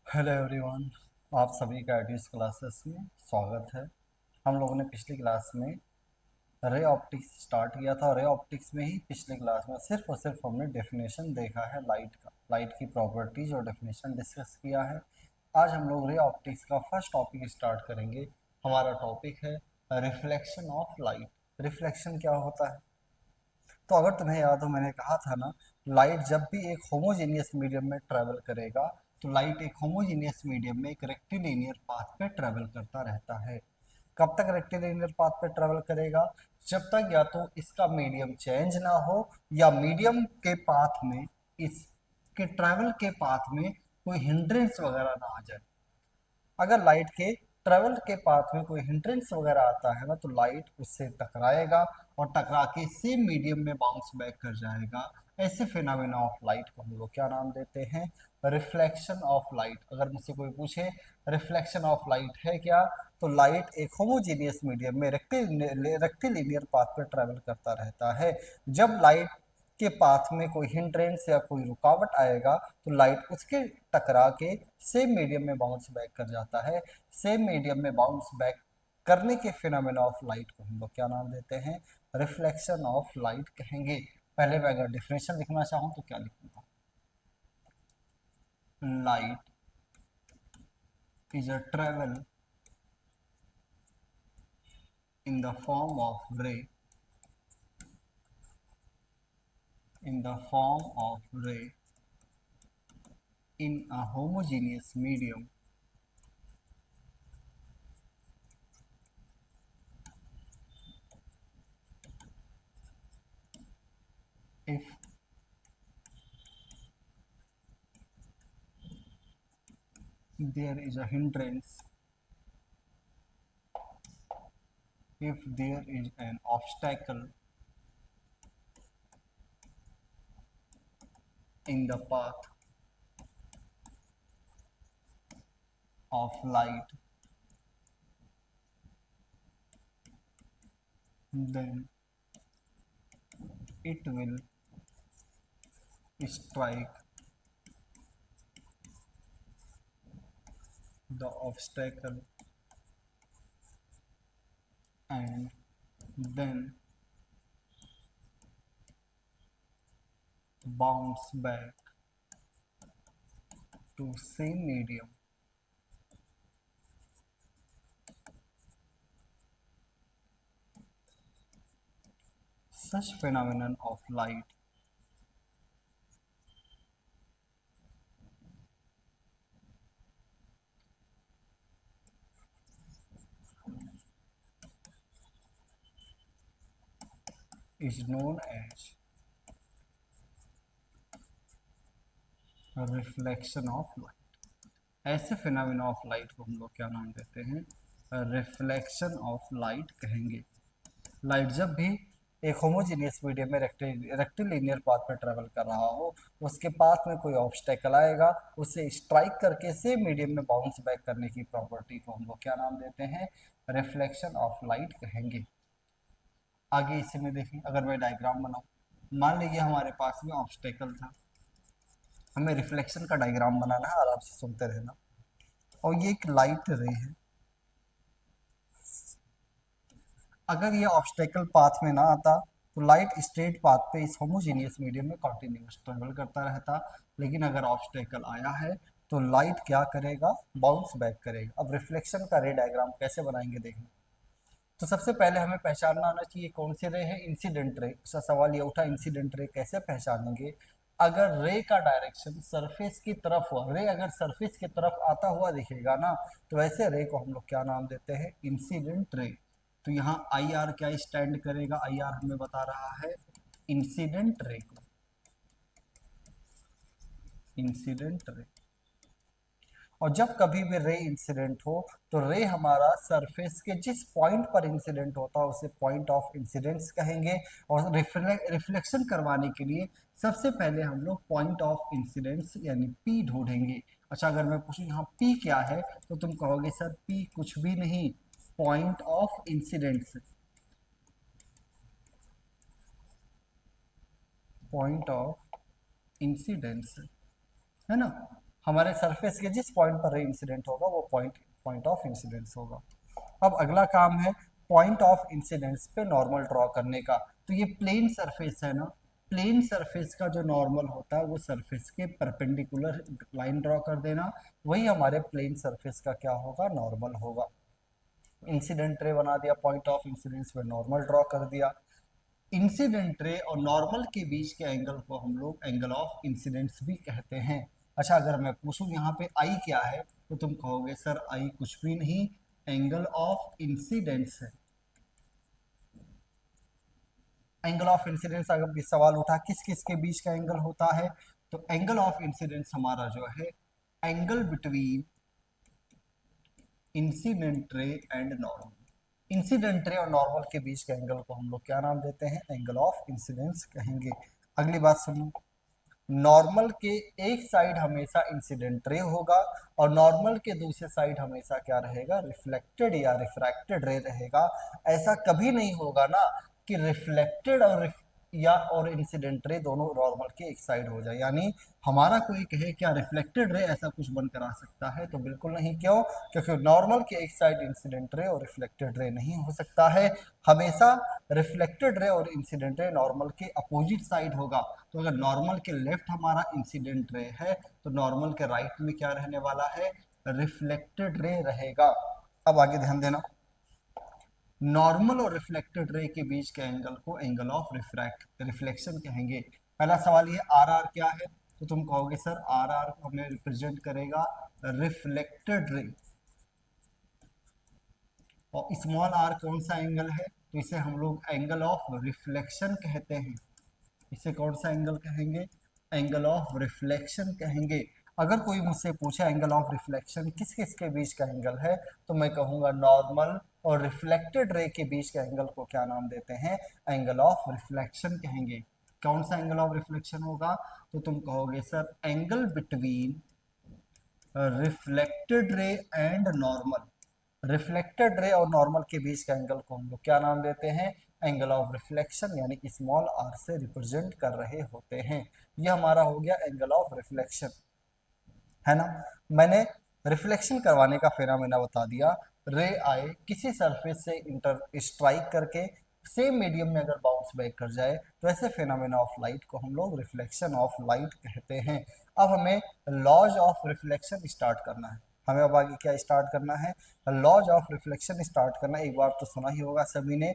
Hello everyone. आप सभी का एडवांस क्लासेस में स्वागत है। हम लोगों ने पिछली क्लास में रे ऑप्टिक्स स्टार्ट किया था। रे ऑप्टिक्स में ही पिछली क्लास में सिर्फ और सिर्फ हमने डेफिनेशन देखा है लाइट का, लाइट की प्रॉपर्टीज और डेफिनेशन डिस्कस किया है। आज हम लोग रे ऑप्टिक्स का फर्स्ट टॉपिक स्टार्ट करेंगे। हमारा टॉपिक है रिफ्लेक्शन ऑफ लाइट। रिफ्लेक्शन क्या होता है? तो अगर तुम्हें याद हो, मैंने कहा था ना, लाइट जब भी एक होमोजेनियस मीडियम में ट्रेवल करेगा तो लाइट एक होमोजेनियस मीडियम में एक रेक्टिलिनियर पाथ पे ट्रेवल करता रहता है। कब तक रेक्टिलिनियर पाथ पे ट्रेवल करेगा? जब तक या तो इसका मीडियम चेंज ना हो या मीडियम के पाथ में, इसके ट्रेवल के पाथ में कोई हिंड्रेंस वगैरह ना आ जाए। अगर लाइट के ट्रेवल के पाथ में कोई हिंड्रेंस वगैरह आता है ना, तो लाइट उससे टकराएगा और टकरा के सेम मीडियम में बाउंस बैक कर जाएगा। ऐसे फिनोमेना ऑफ लाइट को हम लोग क्या नाम देते हैं? Reflection of light. अगर मुझसे कोई पूछे रिफ्लेक्शन ऑफ लाइट है क्या, तो लाइट एक होमोजेनियस मीडियम में रेक्टिलिनियर पाथ पर ट्रेवल करता रहता है। जब लाइट के पाथ में कोई हिंड्रेंस या कोई रुकावट आएगा तो लाइट उसके टकरा के सेम मीडियम में बाउंस बैक कर जाता है। सेम मीडियम में बाउंस बैक करने के फिनोमेना ऑफ लाइट को हम लोग क्या नाम देते हैं? रिफ्लेक्शन ऑफ लाइट कहेंगे। पहले मैं अगर डिफिनेशन लिखना चाहूँ तो क्या लिखूंगा? Light is a travel in the form of रे, इन द फॉर्म ऑफ रे इन अ homogeneous medium if there is a hindrance, if there is an obstacle in the path of light, then it will strike the obstacle and then bounce back to same medium. Such phenomenon of light is known as reflection of light. ऐसे phenomena of light को हम लोग क्या नाम देते हैं? Reflection of light कहेंगे। Light जब भी एक होमोजेनियस मीडियम में रेक्टिलिनियर पाथ में ट्रेवल कर रहा हो, उसके पाथ में कोई ऑब्स्टेकल आएगा, उसे स्ट्राइक करके सेम मीडियम में बाउंस बैक करने की प्रॉपर्टी को हम लोग क्या नाम देते हैं? रिफ्लेक्शन ऑफ लाइट कहेंगे। आगे इसी में देखें, अगर मैं डायग्राम बनाऊं, मान लीजिए हमारे पास में ऑब्स्टेकल था, हमें रिफ्लेक्शन का डायग्राम बनाना है, आराम से सुनते रहना। और ये एक लाइट रे है। अगर ये ऑब्स्टेकल पाथ में ना आता तो लाइट स्ट्रेट पाथ पे इस होमोजेनियस मीडियम में कंटिन्यूस ट्रेवल करता रहता। लेकिन अगर ऑब्स्टेकल आया है तो लाइट क्या करेगा? बाउंस बैक करेगा। अब रिफ्लेक्शन का रे डायग्राम कैसे बनाएंगे देखना। तो सबसे पहले हमें पहचानना आना चाहिए कौन से रे है? इंसिडेंट रे। उसका सवाल ये उठा, इंसिडेंट रे कैसे पहचानेंगे? अगर रे का डायरेक्शन सरफेस की तरफ हुआ, रे अगर सरफेस की तरफ आता हुआ दिखेगा ना, तो वैसे रे को हम लोग क्या नाम देते हैं? Incident ray. तो यहाँ आई आर क्या स्टैंड करेगा? आई आर हमें बता रहा है इंसिडेंट रे को, इंसिडेंट रे। और जब कभी भी रे इंसिडेंट हो तो रे हमारा सरफेस के जिस पॉइंट पर इंसिडेंट होता है उसे पॉइंट ऑफ इंसिडेंस कहेंगे। और रिफ्लेक्शन करवाने के लिए सबसे पहले हम लोग पॉइंट ऑफ इंसिडेंस यानी पी ढूंढेंगे। अच्छा, अगर मैं पूछूं यहाँ पी क्या है, तो तुम कहोगे सर पी कुछ भी नहीं, point of incidence, point of incidence, है ना। हमारे सरफेस के जिस पॉइंट पर रे इंसिडेंट होगा वो पॉइंट ऑफ इंसिडेंस होगा। अब अगला काम है पॉइंट ऑफ इंसिडेंस पे नॉर्मल ड्रॉ करने का। तो ये प्लेन सरफेस है ना, प्लेन सरफेस का जो नॉर्मल होता है वो सरफेस के परपेंडिकुलर लाइन ड्रॉ कर देना, वही हमारे प्लेन सरफेस का क्या होगा, नॉर्मल होगा। इंसिडेंट रे बना दिया, पॉइंट ऑफ इंसिडेंस पे नॉर्मल ड्रॉ कर दिया। इंसिडेंट रे और नॉर्मल के बीच के एंगल को हम लोग एंगल ऑफ इंसिडेंस भी कहते हैं। अच्छा, अगर मैं पूछूं यहाँ पे आई क्या है, तो तुम कहोगे सर आई कुछ भी नहीं, एंगल ऑफ इंसिडेंस है। एंगल ऑफ इंसिडेंस अगर भी सवाल उठा किस किस के बीच का एंगल होता है, तो एंगल ऑफ इंसिडेंस हमारा जो है angle between incident ray and normal. Incident ray और नॉर्मल के बीच के एंगल को हम लोग क्या नाम देते हैं, एंगल ऑफ इंसिडेंस कहेंगे। अगली बात सुनो, नॉर्मल के एक साइड हमेशा इंसिडेंट रे होगा और नॉर्मल के दूसरे साइड हमेशा क्या रहेगा, रिफ्लेक्टेड या रिफ्रैक्टेड रे रहेगा। ऐसा कभी नहीं होगा ना कि रिफ्लेक्टेड और इंसिडेंट रे दोनों नॉर्मल के एक साइड हो जाए। यानी हमारा कोई कहे क्या रिफ्लेक्टेड रे ऐसा कुछ बनकर आ सकता है, तो बिल्कुल नहीं। क्यों? क्योंकि नॉर्मल के एक साइड इंसिडेंट रे और रिफ्लेक्टेड रे नहीं हो सकता है। हमेशा रिफ्लेक्टेड रे और इंसिडेंट रे नॉर्मल के अपोजिट साइड होगा। तो अगर नॉर्मल के लेफ्ट हमारा इंसिडेंट रे है, तो नॉर्मल के राइट में क्या रहने वाला है, रिफ्लेक्टेड रे रहेगा। अब आगे ध्यान देना, नॉर्मल और रिफ्लेक्टेड रे के बीच के एंगल को एंगल ऑफ रिफ्लेक्शन कहेंगे। पहला सवाल ये आर आर क्या है, तो तुम कहोगे सर आर आर हमें रिप्रेजेंट करेगा रिफ्लेक्टेड रे। और स्मॉल आर कौन सा एंगल है, तो इसे हम लोग एंगल ऑफ रिफ्लेक्शन कहते हैं। इसे कौन सा एंगल कहेंगे, एंगल ऑफ रिफ्लेक्शन कहेंगे। अगर कोई मुझसे पूछे एंगल ऑफ रिफ्लेक्शन किस किस के बीच का एंगल है, तो मैं कहूंगा नॉर्मल और रिफ्लेक्टेड रे के बीच के एंगल को क्या नाम देते हैं, एंगल ऑफ रिफ्लेक्शन कहेंगे। कौन सा एंगल ऑफ रिफ्लेक्शन होगा, तो तुम कहोगे sir angle between reflected ray and normal. Reflected ray और नॉर्मल के बीच के एंगल को हम लोग क्या नाम देते हैं, एंगल ऑफ रिफ्लेक्शन, यानी कि स्मॉल आर से रिप्रेजेंट कर रहे होते हैं। ये हमारा हो गया एंगल ऑफ रिफ्लेक्शन, है ना। मैंने रिफ्लेक्शन करवाने का फेनोमेना बता दिया। रे आए किसी सरफेस से इंटर स्ट्राइक करके सेम मीडियम में अगर बाउंस बैक कर जाए, तो ऐसे फेनोमेना ऑफ लाइट को हम लोग रिफ्लेक्शन ऑफ लाइट कहते हैं। अब हमें लॉज ऑफ रिफ्लेक्शन स्टार्ट करना है। हमें अब आगे क्या स्टार्ट करना है, लॉज ऑफ रिफ्लेक्शन स्टार्ट करना। एक बार तो सुना ही होगा सभी ने,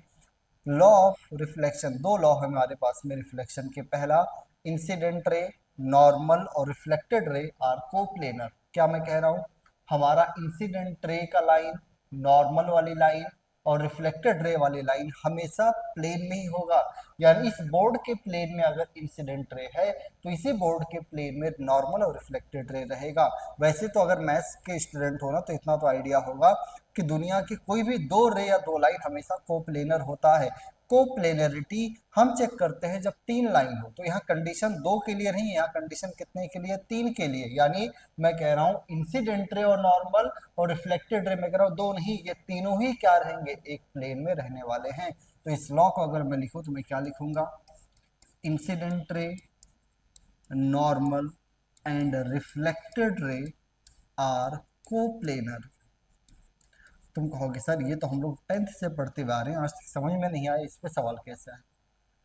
लॉ ऑफ रिफ्लेक्शन। दो लॉ है हमारे पास में रिफ्लेक्शन के। पहला, इंसिडेंट रे नॉर्मल और रिफ्लेक्टेड रे आर कोप्लेनर। क्या मैं कह रहा हूँ, हमारा इंसिडेंट रे का लाइन, नॉर्मल वाली लाइन और रिफ्लेक्टेड रे वाली लाइन हमेशा प्लेन में ही होगा। यानी इस बोर्ड के प्लेन में अगर इंसिडेंट रे है, तो इसी बोर्ड के प्लेन में नॉर्मल और रिफ्लेक्टेड रे रहेगा। वैसे तो अगर मैथ्स के स्टूडेंट हो ना, तो इतना तो आइडिया होगा कि दुनिया की कोई भी दो रे या दो लाइन हमेशा कोप्लेनर होता है। कोप्लेनरिटी हम चेक करते हैं जब तीन लाइन हो। तो यहाँ कंडीशन दो के लिए नहीं है, यहाँ कंडीशन कितने के लिए, तीन के लिए। यानी मैं कह रहा हूँ इंसिडेंट रे और नॉर्मल और रिफ्लेक्टेड रे, मैं कह रहा हूँ दो नहीं, ये तीनों ही क्या रहेंगे, एक प्लेन में रहने वाले हैं। तो इस लॉ को अगर मैं लिखूँ तो मैं क्या लिखूंगा, incident ray normal and reflected ray are coplanar. तुम कहोगे सर ये तो हम लोग 10th से पढ़ते हुए आ रहे हैं, आज तक समझ में नहीं आया, इस पे सवाल कैसे है।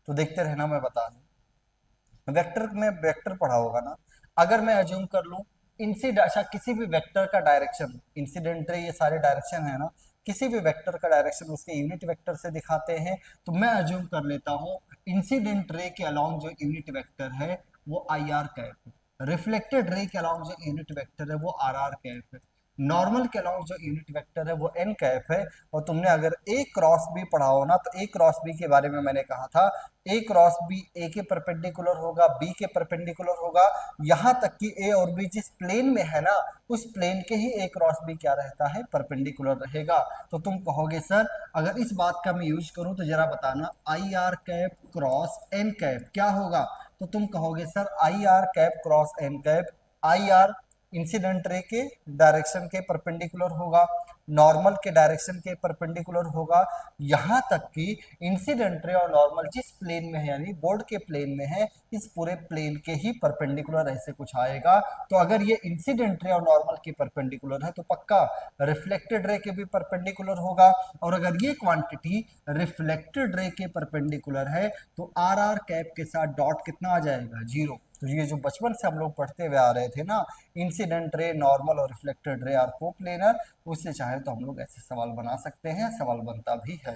तो देखते रहना, मैं बता दूं। वेक्टर में वेक्टर पढ़ा होगा ना। अगर मैं अज्यूम कर लूं इंसिडेंट, अच्छा किसी भी वेक्टर का डायरेक्शन, इंसिडेंट रे ये सारे डायरेक्शन है ना, किसी भी वेक्टर का डायरेक्शन उसके यूनिट वेक्टर से दिखाते हैं। तो मैं अज्यूम कर लेता हूं इंसिडेंट रे के अलोंग जो यूनिट वेक्टर है वो आई आर कैप है, रिफ्लेक्टेड रे के अलोंग जो यूनिट वेक्टर है वो आर आर कैप है, नॉर्मल के अलाउंग जो यूनिट वेक्टर है वो एन कैप है। और तुमने अगर ए क्रॉस बी पढ़ा हो ना, तो ए क्रॉस बी के बारे में मैंने कहा था, ए क्रॉस बी ए के परपेंडिकुलर होगा, बी के परपेंडिकुलर होगा। यहां तक कि ए और बी जिस प्लेन में है ना, उस प्लेन के ही ए क्रॉस बी क्या रहता है, परपेंडिकुलर रहेगा। तो तुम कहोगे सर अगर इस बात का मैं यूज करूं तो जरा बताना, I R cap cross N cap क्या होगा। तो तुम कहोगे sir I R cap cross N cap, I R incident ray के डायरेक्शन के परपेंडिकुलर होगा, नॉर्मल के डायरेक्शन के परपेंडिकुलर होगा, यहाँ तक कि इंसिडेंट रे और नॉर्मल जिस प्लेन में है यानी बोर्ड के प्लेन में है, इस पूरे प्लेन के ही परपेंडिकुलर ऐसे कुछ आएगा। तो अगर ये इंसिडेंट रे और नॉर्मल के परपेंडिकुलर है तो पक्का रिफ्लेक्टेड रे के भी परपेंडिकुलर होगा। और अगर ये क्वांटिटी रिफ्लेक्टेड रे के परपेंडिकुलर है तो आर आर कैप के साथ डॉट कितना आ जाएगा, 0। तो ये जो बचपन से हम लोग पढ़ते हुए आ रहे थे ना, इंसिडेंट रे, नॉर्मल और रिफ्लेक्टेड रे आर कोप्लेनर, उससे चाहे तो हम लोग ऐसे सवाल बना सकते हैं, सवाल बनता भी है।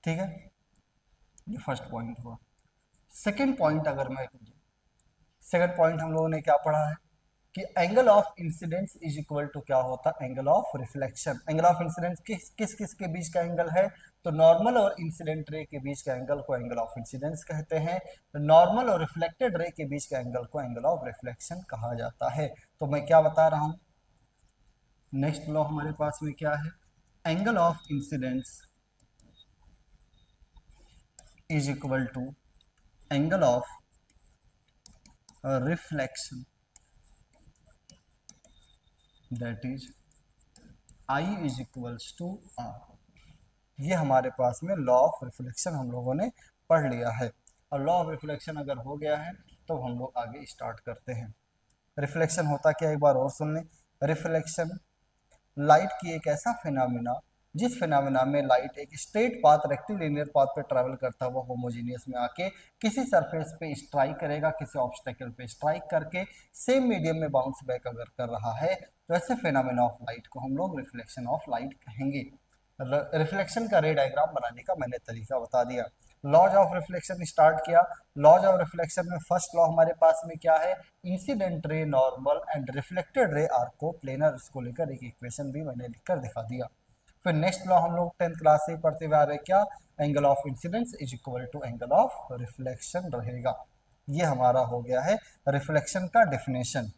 ठीक है, ये फर्स्ट पॉइंट हुआ। सेकेंड पॉइंट अगर मैं, सेकेंड पॉइंट हम लोगों ने क्या पढ़ा है कि angle of incidence is equal to क्या होता है, angle of reflection. Angle of incidence किस किस किस के बीच का एंगल है, तो नॉर्मल और इंसिडेंट रे के बीच का एंगल को एंगल ऑफ इंसिडेंस कहते हैं। नॉर्मल और रिफ्लेक्टेड रे के बीच का एंगल को एंगल ऑफ रिफ्लेक्शन कहा जाता है। तो मैं क्या बता रहा हूं, नेक्स्ट लॉ हमारे पास में क्या है, angle of incidence is equal to angle of reflection, that is I is equals to R. ये हमारे पास में लॉ ऑफ रिफ्लेक्शन हम लोगों ने पढ़ लिया है। और लॉ ऑफ रिफ्लेक्शन अगर हो गया है तो हम लोग आगे स्टार्ट करते हैं। रिफ्लेक्शन होता क्या, एक बार और सुन लें। रिफ्लेक्शन लाइट की एक ऐसा फिनोमिना जिस फिनोमिना में लाइट एक स्ट्रेट पाथ, रेक्टिलिनियर पाथ पे ट्रैवल करता हुआ होमोजीनियस में आके किसी सरफेस पे स्ट्राइक करेगा, किसी ऑब्स्टेकल पे स्ट्राइक करके सेम मीडियम में बाउंस बैक अगर कर रहा है तो ऐसे फिनोमिना ऑफ लाइट को हम लोग रिफ्लेक्शन ऑफ लाइट कहेंगे। रिफ्लेक्शन का रे डायग्राम बनाने का मैंने तरीका बता दिया। लॉज ऑफ रिफ्लेक्शन स्टार्ट किया। लॉज ऑफ रिफ्लेक्शन में फर्स्ट लॉ हमारे पास में क्या है, incident ray, normal and reflected ray are coplanar. इसको लेकर एक इक्वेशन भी मैंने लिखकर दिखा दिया। फिर नेक्स्ट लॉ हम लोग 10th क्लास से पढ़ते हुए आ रहे, क्या, angle of incidence is equal to angle of reflection रहेगा। ये हमारा हो गया है रिफ्लेक्शन का डेफिनेशन।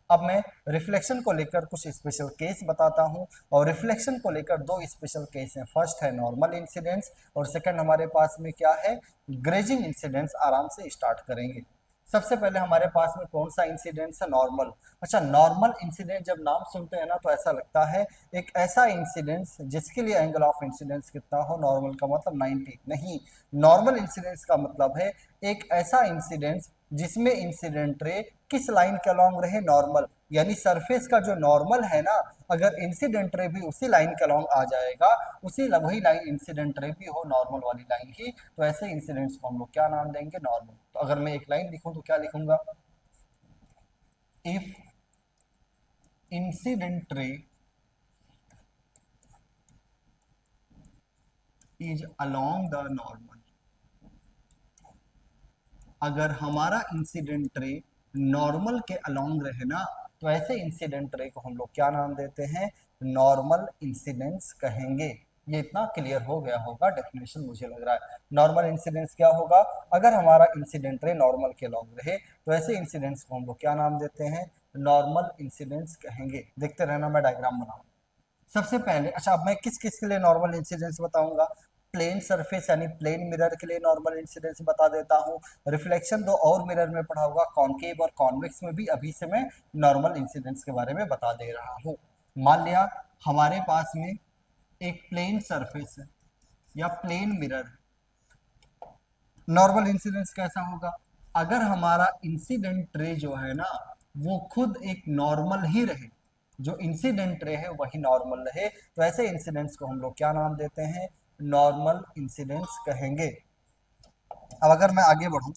अब मैं रिफ्लेक्शन को लेकर कुछ स्पेशल केस बताता हूं, और रिफ्लेक्शन को लेकर दो स्पेशल केस हैं। फर्स्ट है नॉर्मल इंसिडेंस और सेकंड हमारे पास में क्या है, ग्रेजिंग इंसिडेंस। आराम से स्टार्ट करेंगे। सबसे पहले हमारे पास में कौन सा इंसिडेंस है, नॉर्मल। अच्छा, नॉर्मल इंसिडेंस जब नाम सुनते हैं ना तो ऐसा लगता है एक ऐसा इंसिडेंस जिसके लिए एंगल ऑफ इंसिडेंस कितना हो, नॉर्मल का मतलब 90। नहीं, नॉर्मल इंसिडेंस का मतलब है एक ऐसा इंसिडेंस जिसमें इंसिडेंट रे किस लाइन के अलॉन्ग रहे, नॉर्मल। यानी सरफेस का जो नॉर्मल है ना, अगर इंसिडेंट रे भी उसी लाइन के अलॉन्ग आ जाएगा, उसी वही लाइन इंसिडेंट रे भी हो, नॉर्मल वाली लाइन ही, तो ऐसे इंसिडेंट्स को हम लोग क्या नाम देंगे, नॉर्मल। तो अगर मैं एक लाइन लिखूं तो क्या लिखूंगा, if incident ray is along the normal. अगर हमारा इंसिडेंट रे नॉर्मल के अलोंग रहे ना तो ऐसे इंसिडेंट रे को हम लोग क्या नाम देते हैं, नॉर्मल इंसिडेंस कहेंगे। ये इतना क्लियर हो गया होगा डेफिनेशन, मुझे लग रहा है। नॉर्मल इंसिडेंस क्या होगा, अगर हमारा इंसिडेंट रे नॉर्मल के अलोंग रहे तो ऐसे इंसिडेंट्स को हम लोग क्या नाम देते हैं, नॉर्मल इंसिडेंस कहेंगे। देखते रहना, मैं डायग्राम बनाऊंगा। सबसे पहले, अच्छा, अब मैं किस किस के लिए नॉर्मल इंसिडेंस बताऊंगा, प्लेन सरफेस यानी प्लेन मिरर के लिए नॉर्मल इंसिडेंस बता देता हूं। रिफ्लेक्शन दो और मिरर में पढ़ा होगा, कॉनकेव और कॉन्वेक्स में भी अभी से मैं नॉर्मल इंसिडेंस के बारे में बता दे रहा हूं। मान लिया हमारे पास में एक प्लेन सरफेस है या प्लेन मिरर है, नॉर्मल इंसिडेंस कैसा होगा, अगर हमारा इंसिडेंट रे जो है ना वो खुद एक नॉर्मल ही रहे, जो इंसिडेंट रे है वही नॉर्मल रहे, तो ऐसे इंसिडेंट्स को हम लोग क्या नाम देते हैं, नॉर्मल इंसिडेंट्स कहेंगे। अब अगर मैं आगे बढ़ूं,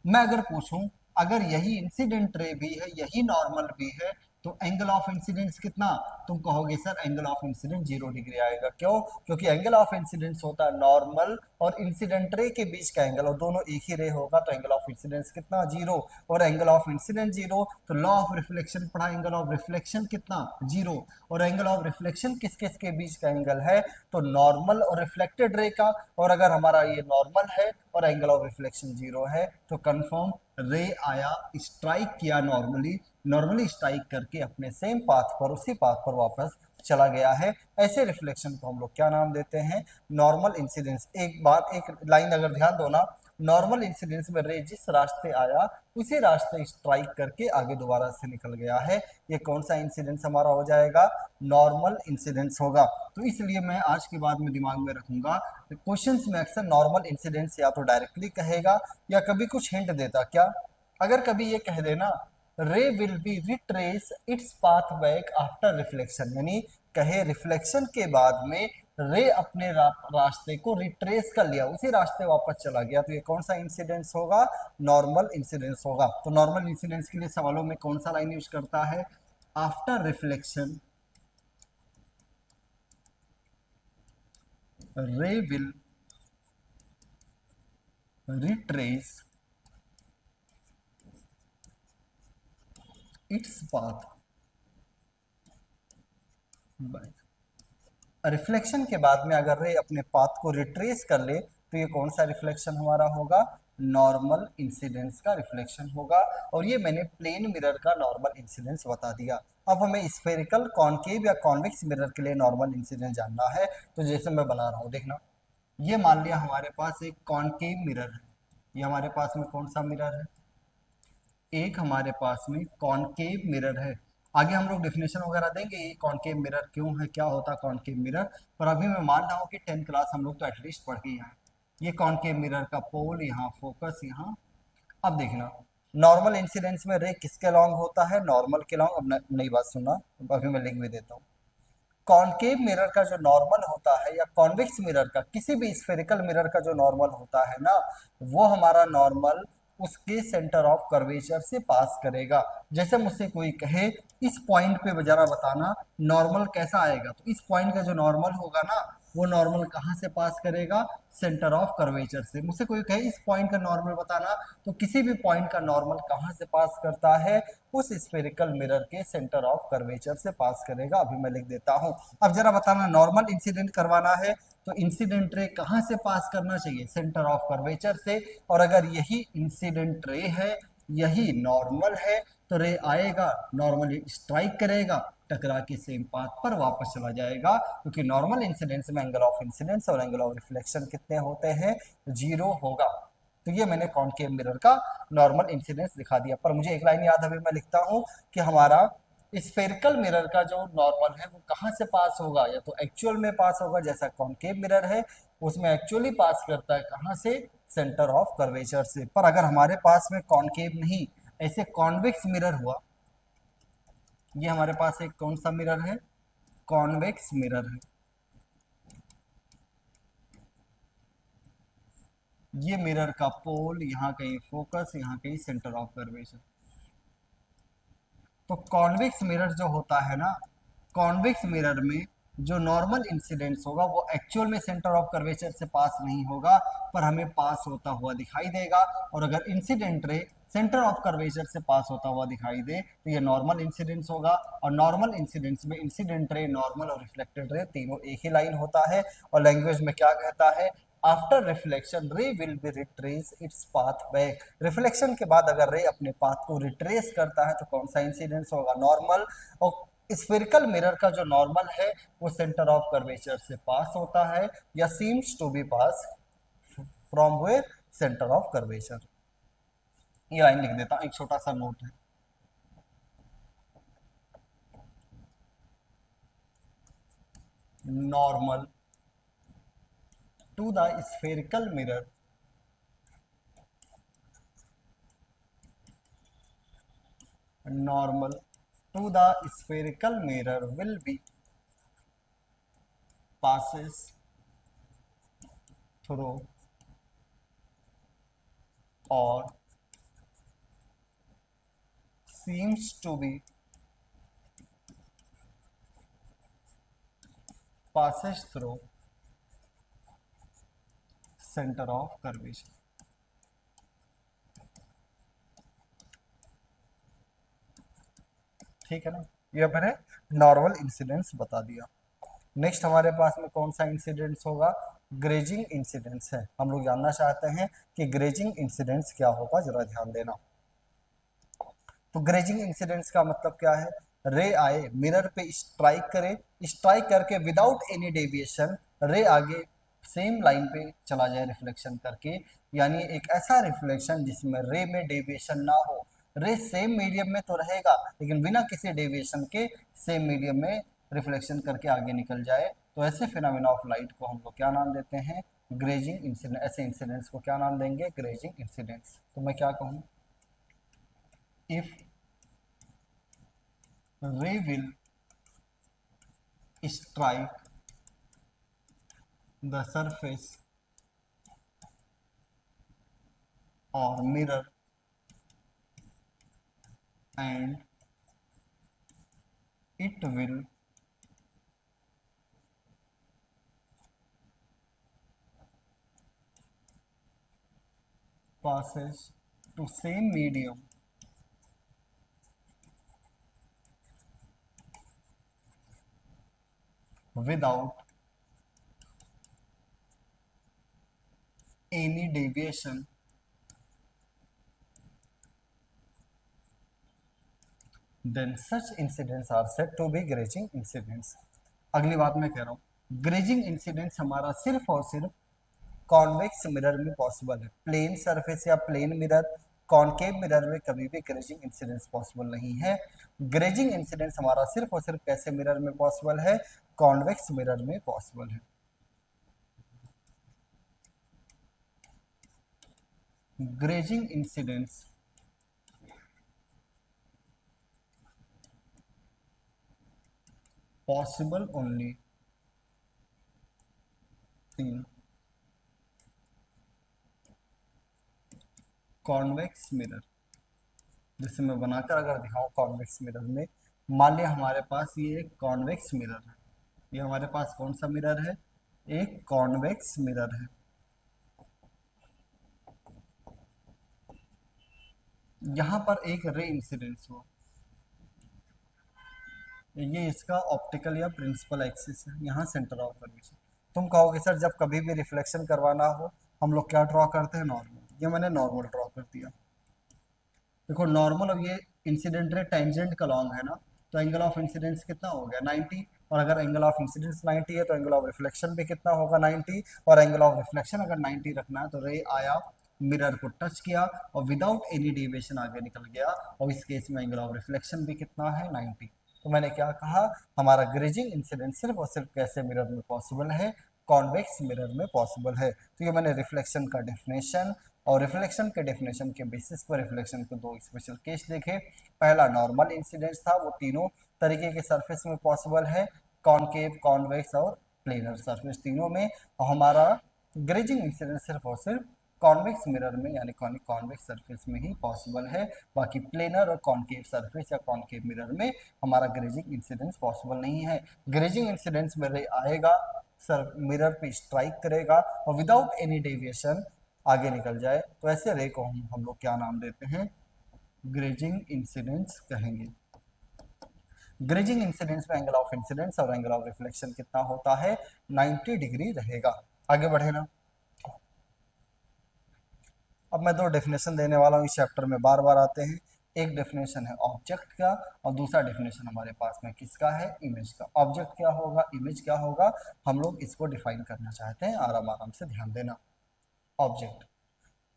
मैं अगर पूछूं अगर यही इंसिडेंट रे भी है, यही नॉर्मल भी है, तो एंगल ऑफ इंसिडेंस कितना, तुम कहोगे sir angle of incidence 0 degree आएगा। क्यों, क्योंकि एंगल ऑफ इंसिडेंस होता है नॉर्मल और इंसिडेंट रे के बीच का एंगल, और दोनों एक ही रे होगा, तो एंगल ऑफ इंसिडेंस कितना, 0। और एंगल ऑफ इंसिडेंस 0, तो लॉ ऑफ रिफ्लेक्शन पढ़ा, एंगल ऑफ रिफ्लेक्शन कितना, 0। और एंगल ऑफ रिफ्लेक्शन किस किस के बीच का एंगल है, तो नॉर्मल और रिफ्लेक्टेड रे का। और अगर हमारा ये नॉर्मल है और एंगल ऑफ रिफ्लेक्शन 0 है तो कंफर्म रे आया, स्ट्राइक किया नॉर्मली, नॉर्मली स्ट्राइक करके अपने सेम पाथ पर, उसी पाथ पर वापस चला गया है। ऐसे रिफ्लेक्शन को हम लोग क्या नाम देते हैं, नॉर्मल इंसिडेंस। एक बात, एक लाइन अगर ध्यान दो ना, नॉर्मल इंसिडेंस में रे जिस रास्ते आया उसी रास्ते स्ट्राइक करके आगे दोबारा से निकल गया है। ये कौन सा इंसिडेंस हमारा हो जाएगा? नॉर्मल इंसिडेंस होगा। तो इसलिए मैं आज के बाद में दिमाग में रखूंगा, क्वेश्चंस में अक्सर नॉर्मल इंसिडेंस या तो डायरेक्टली कहेगा या कभी कुछ हिंट देता। क्या अगर कभी ये कह देना रे will be retrace its path back after reflection, यानी कहे रिफ्लेक्शन के बाद में रे अपने रास्ते को रिट्रेस कर लिया, उसी रास्ते वापस चला गया, तो ये कौन सा इंसिडेंस होगा? नॉर्मल इंसिडेंस होगा। तो नॉर्मल इंसिडेंस के लिए सवालों में कौन सा लाइन यूज करता है? आफ्टर रिफ्लेक्शन रे will retrace its path back. Reflection के बाद में अगर रे अपने पाथ को रिट्रेस कर ले तो ये कौन सा रिफ्लेक्शन हमारा होगा? नॉर्मल इंसिडेंस का रिफ्लेक्शन होगा। और ये मैंने प्लेन मिरर का नॉर्मल इंसिडेंस बता दिया। अब हमें स्फेरिकल, कॉनकेव या कॉन्वेक्स मिरर के लिए नॉर्मल इंसिडेंस जानना है। तो जैसे मैं बना रहा हूँ, देखना, ये मान लिया हमारे पास एक कॉनकेव मिरर है। ये हमारे पास में कौन सा मिरर है? एक हमारे पास में कॉनकेव मिरर है। आगे हम लोग डेफिनेशन वगैरह देंगे ये कॉनकेव मिरर क्यों है, क्या होता है कॉनकेव मिरर, पर अभी मैं मान रहा हूँ कि 10th क्लास हम लोग तो एटलीस्ट पढ़ के ही आए। ये कॉनकेव मिरर का पोल यहाँ, फोकस यहाँ। अब देखना, नॉर्मल इंसिडेंस में रे किसके लॉन्ग होता है? नॉर्मल के लॉन्ग। अब नई बात सुनना, अभी मैं लिख भी देता हूँ। कॉनकेव मिरर का जो नॉर्मल होता है या कॉन्वेक्स मिरर का, किसी भी स्फेरिकल मिरर का जो नॉर्मल होता है ना, वो हमारा नॉर्मल उसके सेंटर ऑफ कर्वेचर से पास करेगा। जैसे मुझसे कोई कहे इस पॉइंट पे जरा बताना नॉर्मल कैसा आएगा, तो इस पॉइंट का जो नॉर्मल होगा ना, वो नॉर्मल कहाँ से पास करेगा? सेंटर ऑफ कर्वेचर से। मुझसे कोई कहे इस पॉइंट का नॉर्मल बताना, तो किसी भी पॉइंट का नॉर्मल कहाँ से पास करता है? उस स्फेरिकल मिरर के सेंटर ऑफ कर्वेचर से पास करेगा। अभी मैं लिख देता हूँ। अब जरा बताना, नॉर्मल इंसिडेंट करवाना है तो इंसिडेंट रे कहाँ से पास करना चाहिए? सेंटर ऑफ कर्वेचर से। और अगर यही इंसिडेंट रे है, यही नॉर्मल है, तो रे आएगा, नॉर्मली स्ट्राइक करेगा, टकरा के सेम पाथ पर वापस चला जाएगा, क्योंकि नॉर्मल इंसिडेंस में एंगल ऑफ इंसिडेंस और एंगल ऑफ रिफ्लेक्शन कितने होते हैं? 0 होगा। तो ये मैंने कॉनकेव मिरर का नॉर्मल इंसिडेंस दिखा दिया। पर मुझे एक लाइन याद, अभी मैं लिखता हूँ कि हमारा स्फेरिकल मिरर का जो नॉर्मल है वो कहाँ से पास होगा? या तो एक्चुअल में पास होगा, जैसा कॉनकेव मिरर है उसमें एक्चुअली पास करता है कहाँ से? सेंटर ऑफ कर्वेचर से। पर अगर हमारे पास में कॉनकेव नहीं, ऐसे कॉन्वेक्स मिरर हुआ, ये हमारे पास एक कौन सा मिरर है? कॉन्वेक्स मिरर है। ये मिरर का पोल यहाँ कहीं फोकस, यहाँ कहीं सेंटर ऑफ कर्वेचर। तो कॉन्वेक्स मिरर जो होता है ना, कॉन्वेक्स मिरर में जो नॉर्मल इंसिडेंस होगा वो एक्चुअल में सेंटर ऑफ कर्वेचर से पास नहीं होगा, पर हमें पास होता हुआ दिखाई देगा। और अगर incident ray centre of curvature से पास होता हुआ दिखाई दे तो ये नॉर्मल इंसिडेंस होगा। और नॉर्मल इंसिडेंस में इंसिडेंट रे, नॉर्मल और रिफ्लेक्टेड रे तीनों एक ही लाइन होता है। और लैंग्वेज में क्या कहता है? आफ्टर रिफ्लेक्शन रे will be retrace its path back. Reflection के बाद अगर रे अपने पाथ को रिट्रेस करता है तो कौन सा इंसिडेंस होगा? नॉर्मल। और स्फेरिकल मिरर का जो नॉर्मल है वो सेंटर ऑफ कर्वेचर से पास होता है या seems to be pass from where? Centre of curvature. ये लाइन लिख देता हूं, एक छोटा सा नोट है। Normal to the spherical mirror normal to the spherical mirror will be passes through or seems to be passes through center of curvature। ठीक है ना, ये मैंने नॉर्मल इंसिडेंस बता दिया। नेक्स्ट हमारे पास में कौन सा इंसिडेंस होगा? ग्रेजिंग इंसिडेंस है। हम लोग जानना चाहते हैं कि ग्रेजिंग इंसिडेंस क्या होगा, जरा ध्यान देना। तो ग्रेजिंग इंसिडेंस का मतलब क्या है? रे आए, मिरर पे स्ट्राइक करे, स्ट्राइक करके विदाउट एनी डेविएशन रे आगे सेम लाइन पे चला जाए रिफ्लेक्शन करके, यानी एक ऐसा रिफ्लेक्शन जिसमें रे में डेविएशन ना हो। रे सेम मीडियम में तो रहेगा लेकिन बिना किसी डेविएशन के सेम मीडियम में रिफ्लेक्शन करके आगे निकल जाए, तो ऐसे फिनोमेना ऑफ लाइट को हम लोग क्या नाम देते हैं? Grazing incident. ऐसे इंसिडेंट्स को क्या नाम देंगे? Grazing incidents. तो मैं क्या कहूँ? If ray will strike the surface or mirror and it will passes to same medium without any deviation, then such incidents are said to be grazing incidents। अगली बात मैं कह रहा हूँ, ग्रेजिंग इंसिडेंट्स हमारा सिर्फ और सिर्फ कॉन्वेक्स मिरर में पॉसिबल है। प्लेन सरफेस या प्लेन मिरर, कॉनकेव मिरर में कभी भी ग्रेजिंग इंसिडेंट्स पॉसिबल नहीं है। ग्रेजिंग इंसिडेंट्स हमारा सिर्फ और सिर्फ कैसे मिरर में पॉसिबल है? कॉन्वेक्स मिरर में पॉसिबल है। Grazing incidents possible only in convex mirror. जैसे मैं बनाकर अगर दिखाऊं कॉन्वेक्स मिरर में, मान लिया हमारे पास ये एक कॉन्वेक्स मिरर है, ये हमारे पास कौन सा मिरर है? एक कॉन्वेक्स मिरर है। यहां पर एक रे इंसिडेंस हो, ये इसका ऑप्टिकल या प्रिंसिपल एक्सिस है, यहाँ सेंटर ऑफ कर्वेचर। तुम कहोगे सर जब कभी भी रिफ्लेक्शन करवाना हो हम लोग क्या ड्रॉ करते हैं? नॉर्मल। ये मैंने नॉर्मल ड्रॉ कर दिया। देखो नॉर्मल, अब ये इंसिडेंट रे टेंजेंट का लॉन्ग है ना, तो एंगल ऑफ इंसिडेंस कितना हो गया? 90। और अगर एंगल ऑफ इंसिडेंस 90 है तो एंगल ऑफ रिफ्लेक्शन भी कितना होगा? 90। और एंगल ऑफ रिफ्लेक्शन अगर 90 रखना है तो रे आया, मिरर को टच किया और विदाउट एनी डेविएशन आगे निकल गया, और इस केस में एंगल ऑफ रिफ्लेक्शन भी कितना है? 90। तो मैंने क्या कहा? हमारा ग्रेजिंग इंसिडेंट सिर्फ और सिर्फ कैसे मिरर में पॉसिबल है? कॉन्वेक्स मिरर में पॉसिबल है। तो ये मैंने रिफ्लेक्शन का डेफिनेशन और रिफ्लेक्शन के डेफिनेशन के बेसिस पर रिफ्लेक्शन के दो स्पेशल केस देखे। पहला नॉर्मल इंसिडेंस था, वो तीनों तरीके के सरफेस में पॉसिबल है, कॉनकेव, कॉन्वेक्स और प्लेनर सरफेस तीनों में। और हमारा ग्रेजिंग इंसिडेंस सिर्फ और सिर्फ कॉन्वेक्स मिरर में यानी कॉन्वेक्स सरफेस में ही पॉसिबल है। बाकी प्लेनर और कॉनकेव सरफेस या कॉनकेव मिरर में हमारा ग्रेजिंग इंसिडेंस पॉसिबल नहीं है। ग्रेजिंग इंसिडेंस में रे आएगा, सर मिरर पे स्ट्राइक करेगा और विदाउट एनी डेविएशन आगे निकल जाए, तो ऐसे रे को हम लोग क्या नाम देते हैं? ग्रेजिंग इंसिडेंस कहेंगे। ग्रेजिंग इंसिडेंस में एंगल ऑफ इंसिडेंस और एंगल ऑफ रिफ्लेक्शन कितना होता है? 90 डिग्री रहेगा। आगे बढ़े ना। अब मैं दो डेफिनेशन देने वाला हूँ इस चैप्टर में, बार बार आते हैं। एक डेफिनेशन है ऑब्जेक्ट का और दूसरा डेफिनेशन हमारे पास में किसका है? इमेज का। ऑब्जेक्ट क्या होगा, इमेज क्या होगा, हम लोग इसको डिफाइन करना चाहते हैं, आराम आराम से ध्यान देना। ऑब्जेक्ट,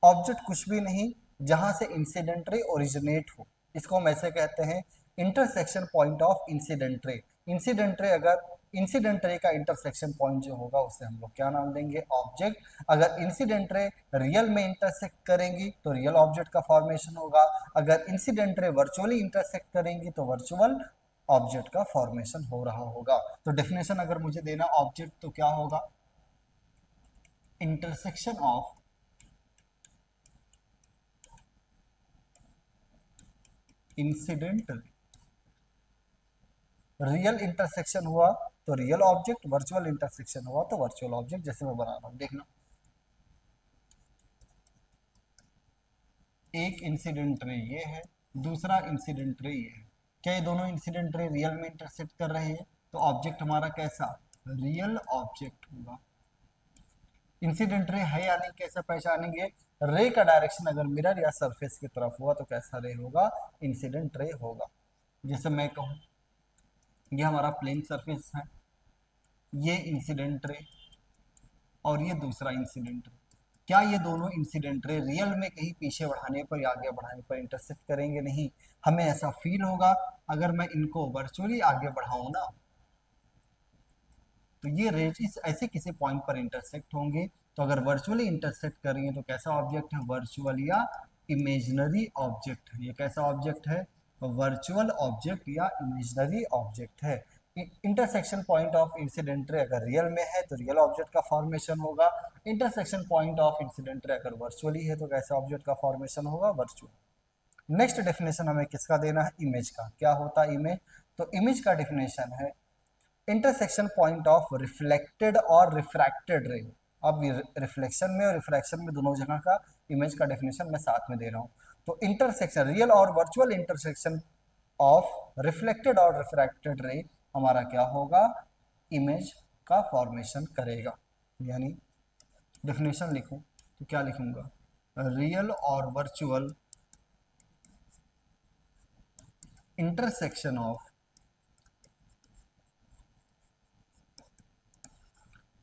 ऑब्जेक्ट कुछ भी नहीं जहां से इंसिडेंट रे ओरिजिनेट हो, इसको हम ऐसे कहते हैं intersection point of incident ray. Incident ray, अगर इंसिडेंट रे का इंटरसेक्शन पॉइंट जो होगा उसे हम लोग क्या नाम देंगे? ऑब्जेक्ट। अगर इंसिडेंट रे रियल में इंटरसेक्ट करेंगी तो रियल ऑब्जेक्ट का फॉर्मेशन होगा, अगर इंसिडेंट रे वर्चुअली इंटरसेक्ट करेंगी तो वर्चुअल ऑब्जेक्ट का फॉर्मेशन हो रहा होगा। तो डेफिनेशन अगर मुझे देना ऑब्जेक्ट तो क्या होगा? Intersection of incident real intersection हुआ तो रियल ऑब्जेक्ट, वर्चुअल इंटरसेक्शन हुआ तो वर्चुअल ऑब्जेक्ट। जैसे मैं बना रहा हूं देखना, एक इंसिडेंट रे ये है, दूसरा इंसिडेंट रे ये है। क्या ये दोनों इंसिडेंट रे रियल में इंटरसेक्ट कर रहे हैं? तो ऑब्जेक्ट हमारा कैसा? रियल ऑब्जेक्ट होगा। इंसिडेंट रे है या नहीं कैसे पहचानेंगे? रे का डायरेक्शन अगर मिरर या सरफेस की तरफ हुआ तो कैसा रे होगा? इंसिडेंट रे होगा। जैसे मैं कहूं ये हमारा प्लेन सरफेस है, ये इंसिडेंट रे और ये दूसरा इंसिडेंट रे। क्या ये दोनों इंसिडेंट रे रियल में कहीं पीछे बढ़ाने पर या आगे बढ़ाने पर इंटरसेक्ट करेंगे? नहीं। हमें ऐसा फील होगा अगर मैं इनको वर्चुअली आगे बढ़ाऊं ना, तो ये रेज इस ऐसे किसी पॉइंट पर इंटरसेक्ट होंगे। तो अगर वर्चुअली इंटरसेक्ट करेंगे तो कैसा ऑब्जेक्ट है? वर्चुअल या इमेजिनरी ऑब्जेक्ट है। ये कैसा ऑब्जेक्ट है? वर्चुअल ऑब्जेक्ट या इमेजिनरी ऑब्जेक्ट है। Intersection point of incident ray अगर रियल में है तो रियल ऑब्जेक्ट का फॉर्मेशन होगा। Intersection point of incident ray अगर वर्चुअली है तो कैसे ऑब्जेक्ट का फॉर्मेशन होगा? वर्चुअल। नेक्स्ट डेफिनेशन हमें किसका देना है? इमेज का। क्या होता है इमेज? तो इमेज का डेफिनेशन है इंटरसेक्शन पॉइंट ऑफ रिफ्लेक्टेड और रिफ्रैक्टेड रे। अब रिफ्लेक्शन में और रिफ्रैक्शन में दोनों जगह का इमेज का डेफिनेशन मैं साथ में दे रहा हूँ। तो इंटरसेक्शन रियल और वर्चुअल इंटरसेक्शन ऑफ रिफ्लेक्टेड और रिफ्रैक्टेड रे हमारा क्या होगा? इमेज का फॉर्मेशन करेगा। यानी डेफिनेशन लिखूं तो क्या लिखूंगा? रियल और वर्चुअल इंटरसेक्शन ऑफ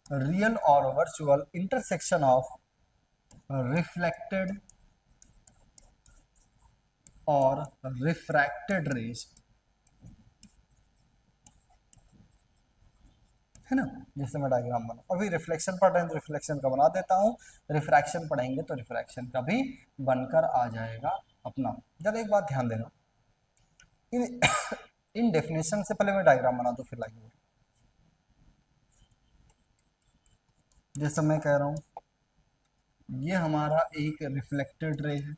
रियल और वर्चुअल इंटरसेक्शन ऑफ रिफ्लेक्टेड और रिफ्रैक्टेड रेज, है ना? जैसे मैं डायग्राम बना, अभी रिफ्लेक्शन पढ़ रहे हैं तो रिफ्लेक्शन का बना देता हूँ, रिफ्रैक्शन पढ़ेंगे तो रिफ्रैक्शन का भी बनकर आ जाएगा अपना। जरा एक बात ध्यान देना, इन इन डेफिनेशन से पहले मैं डायग्राम बना दूँ फिर लाइए। जैसे मैं कह रहा हूँ ये हमारा एक रिफ्लेक्टेड रे है,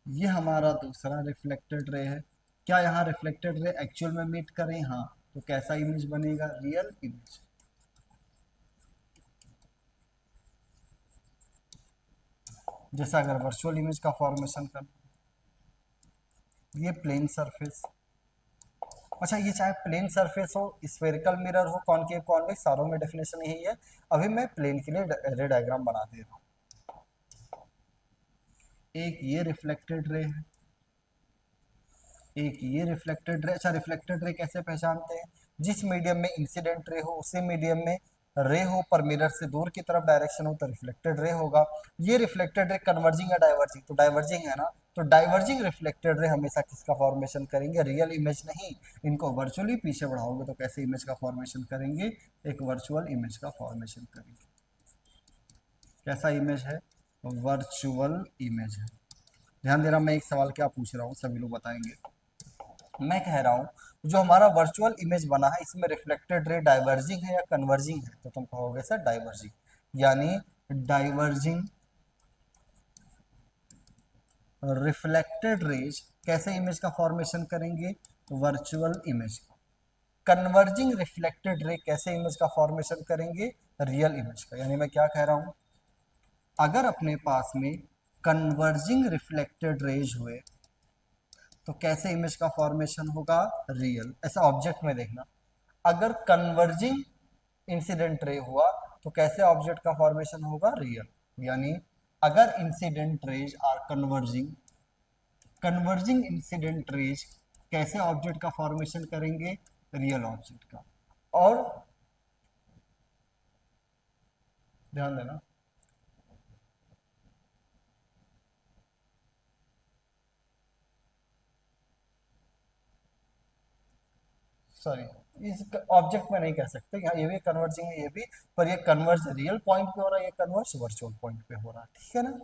ये हमारा दूसरा रिफ्लेक्टेड रे है। क्या यहाँ रिफ्लेक्टेड रे एक्चुअल में मीट करें? हाँ। तो कैसा इमेज बनेगा? Real image. जैसा अगर वर्चुअल इमेज का फॉर्मेशन कर, ये प्लेन सरफेस। अच्छा, ये चाहे प्लेन सरफेस हो, स्फेरिकल मिरर हो, कॉनकेव कॉन्वेक्स, सारों में डेफिनेशन यही है। अभी मैं प्लेन के लिए रे डायग्राम बना दे रहा हूँ। एक ये रिफ्लेक्टेड रे है, एक ये रिफ्लेक्टेड रे। अच्छा, रिफ्लेक्टेड रे कैसे पहचानते हैं? जिस मीडियम में इंसिडेंट रे हो उसी मीडियम में रे हो पर मिरर से दूर की तरफ डायरेक्शन हो तो रिफ्लेक्टेड रे होगा। ये रिफ्लेक्टेड रे कन्वर्जिंग या डाइवर्जिंग? तो डाइवर्जिंग है ना। तो डाइवर्जिंग रिफ्लेक्टेड रे हमेशा किसका फॉर्मेशन करेंगे? रियल इमेज नहीं। इनको वर्चुअली पीछे बढ़ाओगे तो कैसे इमेज का फॉर्मेशन करेंगे? एक वर्चुअल इमेज का फॉर्मेशन करेंगे। कैसा इमेज है? वर्चुअल इमेज है। ध्यान देना, मैं एक सवाल क्या पूछ रहा हूँ सभी लोग बताएंगे। मैं कह रहा हूँ जो हमारा वर्चुअल इमेज बना है इसमें रिफ्लेक्टेड रे डाइवर्जिंग है या कन्वर्जिंग है? तो तुम कहोगे सर डाइवर्जिंग। यानी डाइवर्जिंग रिफ्लेक्टेड रेज कैसे इमेज का फॉर्मेशन करेंगे? Virtual image. Converging reflected ray कैसे इमेज का फॉर्मेशन करेंगे? रियल इमेज का। यानी मैं क्या कह रहा हूँ, अगर अपने पास में कन्वर्जिंग रिफ्लेक्टेड रेज हुए तो कैसे इमेज का फॉर्मेशन होगा? रियल। ऐसा ऑब्जेक्ट में देखना, अगर कन्वर्जिंग इंसिडेंट रे हुआ तो कैसे ऑब्जेक्ट का फॉर्मेशन होगा? रियल। यानी अगर incident rays are converging, converging incident rays कैसे ऑब्जेक्ट का फॉर्मेशन करेंगे? रियल ऑब्जेक्ट का। और ध्यान देना, सॉरी, इस ऑब्जेक्ट में नहीं कह सकते, यहाँ ये भी कन्वर्जिंग है ये भी, पर ये कन्वर्ज रियल पॉइंट पे हो रहा है, ये कन्वर्ज वर्चुअल पॉइंट पे हो रहा है। ठीक है ना?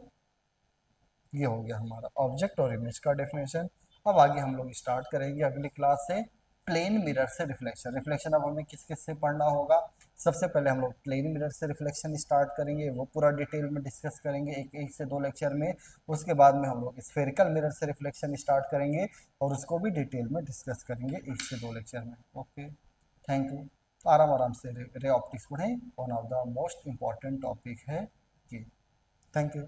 ये हो गया हमारा ऑब्जेक्ट और इमेज का डेफिनेशन। अब आगे हम लोग स्टार्ट करेंगे अगली क्लास से प्लेन मिरर से रिफ्लेक्शन। रिफ्लेक्शन अब हमें किस किस से पढ़ना होगा? सबसे पहले हम लोग प्लेन मिरर से रिफ्लेक्शन स्टार्ट करेंगे, वो पूरा डिटेल में डिस्कस करेंगे एक एक से दो लेक्चर में। उसके बाद में हम लोग स्फेरिकल मिरर से रिफ्लेक्शन स्टार्ट करेंगे और उसको भी डिटेल में डिस्कस करेंगे एक से दो लेक्चर में। Okay, thank you. आराम आराम से रे ऑप्टिक्स पढ़ें, one of the most important topic है ये। Thank you.